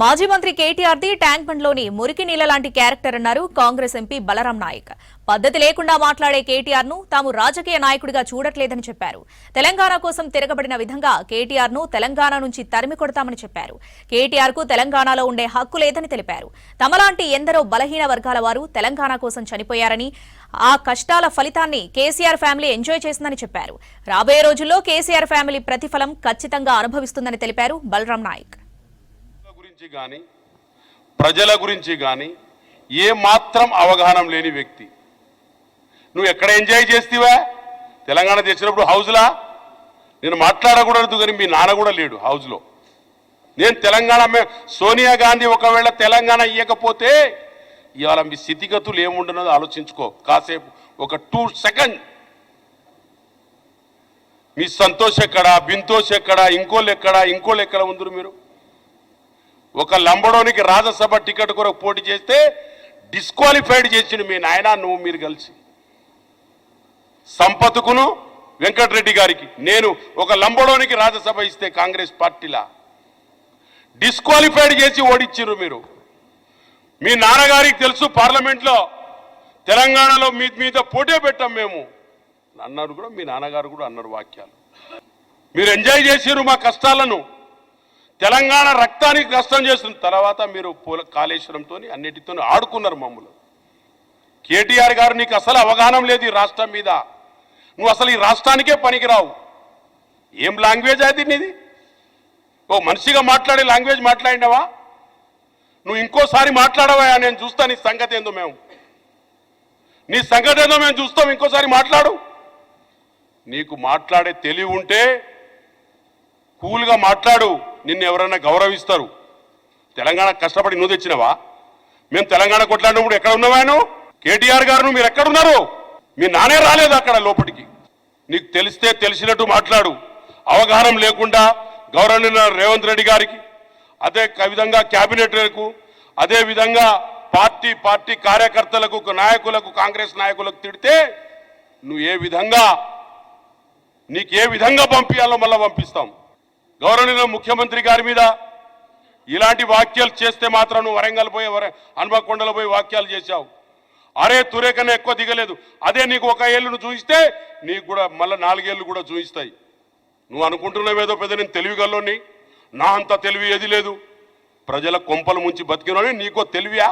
మాజీ మంత్రి KTR the tank బండ్లోని మురికి నీళ్ల లాంటి క్యారెక్టర్ అన్నారు కాంగ్రెస్ ఎంపీ బలరాం నాయక్. పద్ధతి లేకుండా మాట్లాడే కేటీఆర్ ను తాము రాజకీయ నాయకుడిగా చూడట్లేదని చెప్పారు. తెలంగాణ కోసం తిరగబడిన విధంగా కేటీఆర్ ను తెలంగాణ నుంచి తరిమి కొడతామని చెప్పారు. కేటీఆర్ కు తెలంగాణలో ఉండే హక్కు లేదని తెలిపారు. తమలాంటి ఎందరో బలహీన వర్గాల వారు తెలంగాణ కోసం చనిపోయారని, ఆ కష్టాల ఫలితాన్ని కేసీఆర్ ఫ్యామిలీ ఎంజాయ్ చేసిందని చెప్పారు. రాబోయే రోజుల్లో కేసీఆర్ ఫ్యామిలీ ప్రతిఫలం ఖచ్చితంగా అనుభవిస్తుందని తెలిపారు బలరాం నాయక్. గాని ప్రజల గురించి గాని ఏ మాత్రం అవగాహన లేని వ్యక్తి. నువ్వు ఎక్కడ ఎంజాయ్ చేస్తేవా? తెలంగాణ తెచ్చినప్పుడు హౌజ్లా నేను మాట్లాడకూడదు, కానీ మీ నాన్న కూడా లేడు హౌజ్లో. నేను తెలంగాణ సోనియా గాంధీ ఒకవేళ తెలంగాణ ఇవ్వకపోతే ఇవాళ మీ స్థితిగతులు ఏముండన్నదో ఆలోచించుకో కాసేపు, ఒక 2 సెకండ్. మీ సంతోష్ ఎక్కడా, బింతోష్ ఎక్కడా, ఇంకోళ్ళు ఎక్కడ ఉందరు? మీరు ఒక లంబడోనికి రాజ్యసభ టికెట్ కొరకు పోటీ చేస్తే డిస్క్వాలిఫైడ్ చేసిండు మీ నాయన నువ్వు మీరు కలిసి. సంపత్కును వెంకటరెడ్డి గారికి నేను ఒక లంబడోనికి రాజ్యసభ ఇస్తే కాంగ్రెస్ పార్టీలా డిస్క్వాలిఫైడ్ చేసి ఓడించారు మీరు. మీ నాన్నగారికి తెలుసు పార్లమెంట్లో తెలంగాణలో మీద పోటీ పెట్టాం మేము అన్నారు కూడా, మీ నాన్నగారు కూడా అన్నారు వాక్యాలు. మీరు ఎంజాయ్ చేసిరు మా కష్టాలను, తెలంగాణ రక్తానికి కష్టం చేస్తున్న తర్వాత మీరు కాళేశ్వరంతో అన్నిటితో ఆడుకున్నారు మమ్మల్ని. కేటీఆర్ గారు నీకు అసలు అవగాహన లేదు ఈ రాష్ట్రం మీద. నువ్వు అసలు ఈ రాష్ట్రానికే పనికిరావు. ఏం లాంగ్వేజ్ అది నీది? ఓ మనిషిగా మాట్లాడే లాంగ్వేజ్ మాట్లాడినావా? నువ్వు ఇంకోసారి మాట్లాడవా? నేను చూస్తా నీ సంగతి ఏందో మేము చూస్తాం. ఇంకోసారి మాట్లాడు. నీకు మాట్లాడే తెలివి ఉంటే కూల్గా మాట్లాడు, నిన్ను ఎవరైనా గౌరవిస్తారు. తెలంగాణ కష్టపడి నువ్వు తెచ్చినవా? మేము తెలంగాణ కొట్లాడినప్పుడు ఎక్కడ ఉన్నావాను? కేటీఆర్ గారు మీరు ఎక్కడున్నారు? మీ నానే రాలేదు అక్కడ లోపలికి. నీకు తెలిస్తే తెలిసినట్టు మాట్లాడు. అవగాహన లేకుండా గౌరవనీయ రేవంత్ రెడ్డి గారికి, అదే విధంగా క్యాబినెట్లకు, అదే విధంగా పార్టీ కార్యకర్తలకు, నాయకులకు, కాంగ్రెస్ నాయకులకు తిడితే నువ్వు నీకు ఏ విధంగా పంపించాలో మళ్ళీ పంపిస్తాం. గౌరవనీయ ముఖ్యమంత్రి గారి మీద ఇలాంటి వాక్యాలు చేస్తే మాత్రం నువ్వు వరంగల్ పోయి హన్మకొండలో పోయి వాక్యాలు చేశావు. అరే తురే కన్నా ఎక్కువ దిగలేదు. అదే నీకు 1 ఏళ్ళను చూయిస్తే నీకు కూడా మళ్ళీ 4 ఏళ్ళు కూడా చూయిస్తాయి. నువ్వు అనుకుంటున్నావేదో పెద్ద నేను తెలివిగల్లోని, నా అంత తెలివి ఏది లేదు. ప్రజల కొంపలు ముంచి బతికినోని నీకో తెలివియా?